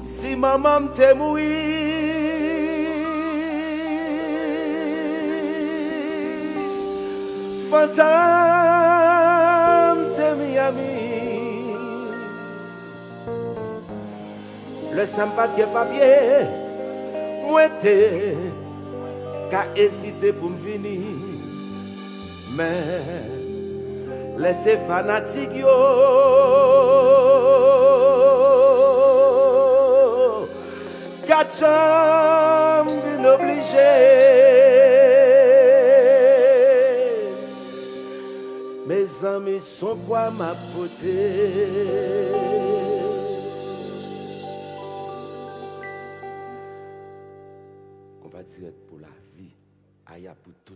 Si maman te moui, fantôme te Miami, le sympa de papier, moi t'es qu'à hésiter pour me venir, mais laissez fanatique yo. Quatre vin obligé. Mes amis sont quoi ma beauté. Combat direct pour la vie, aya pour tout.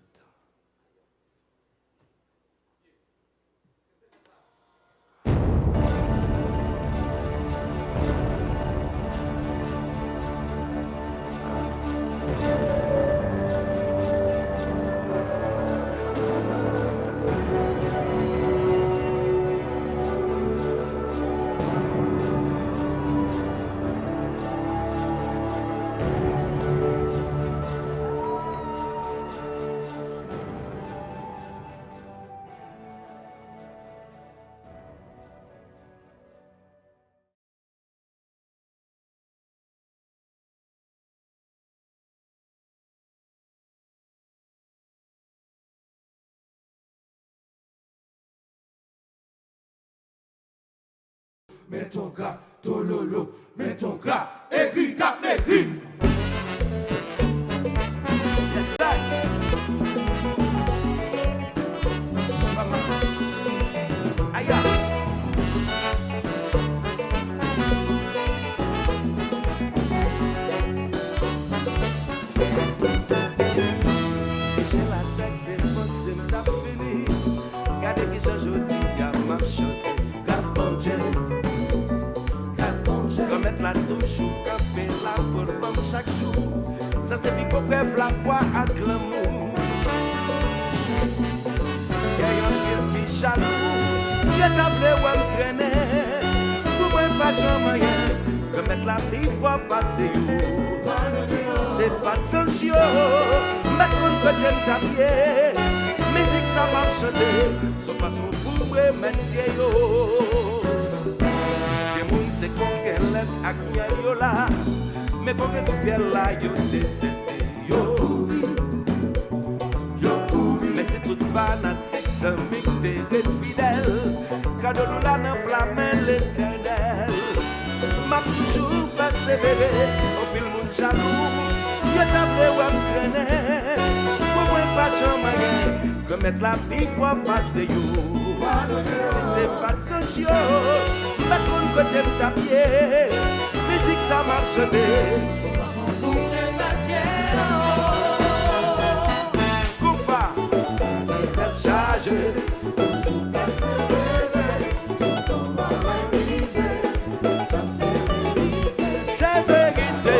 Mets ton gars, ton lolo, mets ton gars, aiguille, gars, aiguille. Yes, sir. Aïe. J'ai la tête des pensées, m't'a fini. Regardez qui change aujourd'hui, y'a ma chanté. Remettre la toujours, camper la pour l'homme chaque jour. Ça c'est puis qu'on rêve la foi à glamour. Y'a un qui jaloux, y'a tablé ou m'traîner. Pour moi pas jamais. Remettre la vie faut passer. C'est pas de sanction, mettre mon côté de tapier. Musique ça va chanter, sans façon pour remercier yo. C'est qu'on lève à qui yo là, mais qu'on nous fait là yo décédé yo. Mais c'est toute fanatique, c'est mixte et fidèle. Cadeau nous là dans la main l'éternel. M'a toujours persévéré, au pile mon jaloux. Yo t'a fait ou m'traîner, pour moi pas jamais. Remettre la vie pour passer yo. Si c'est pas de sanction, mettre mon côté de tapier. Musique ça marche bien. Coupa, tête chargée. Toujours persévérer, tout ton mal arrivé. Ça c'est vérité. C'est vérité.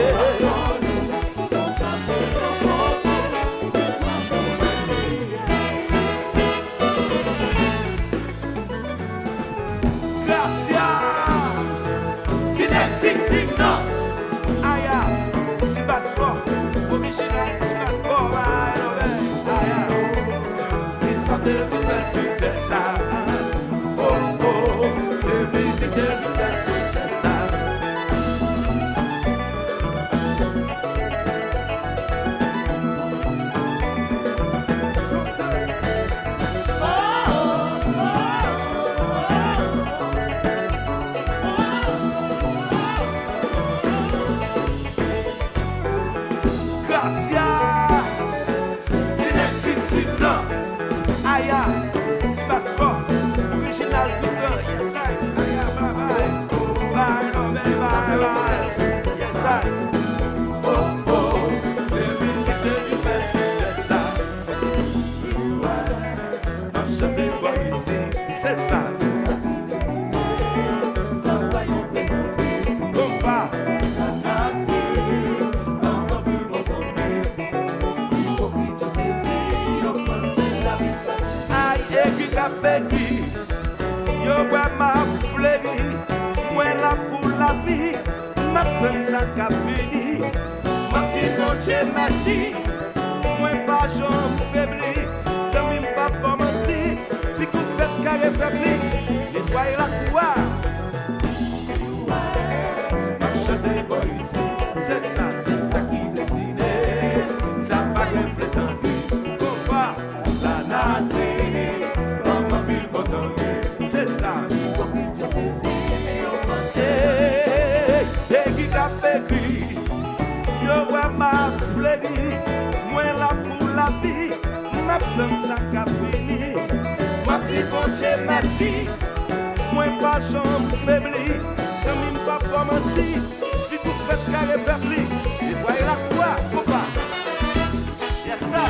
péri, yo ouais m'a fléri, moi là pour la vie, m'attend ça qu'a fini. Ma petite bonne merci, moi pas j'en faibli, ça m'im pas pas menti, si vous faites carré faibli, nettoyez la cour. Marchez boys, c'est ça qui décide, ça pas de plaisanterie, combat la nature, comme un pile besoin, c'est ça. Et qui t'a fait gris, yo ouais m'a fléri, moi là pour la vie, ma plante ça qu'a fini, ma petite bonne merci, moi pas chambre faibli, ça m'im pas menti, si tout fait carré faibli, et voyez la quoi, combat, yes ça.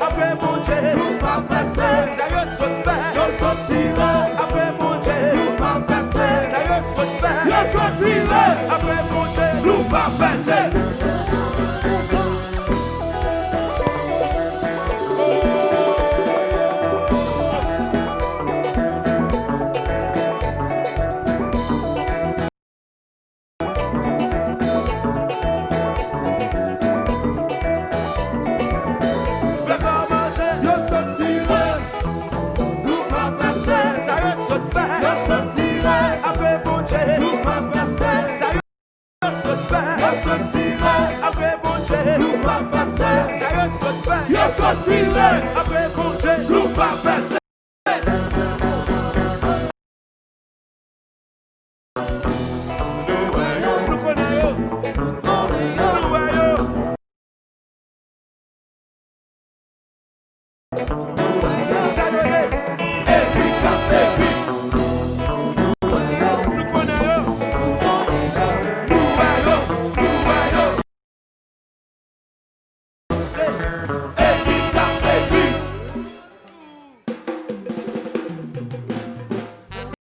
Après mon Dieu, nous pas passer, sérieux,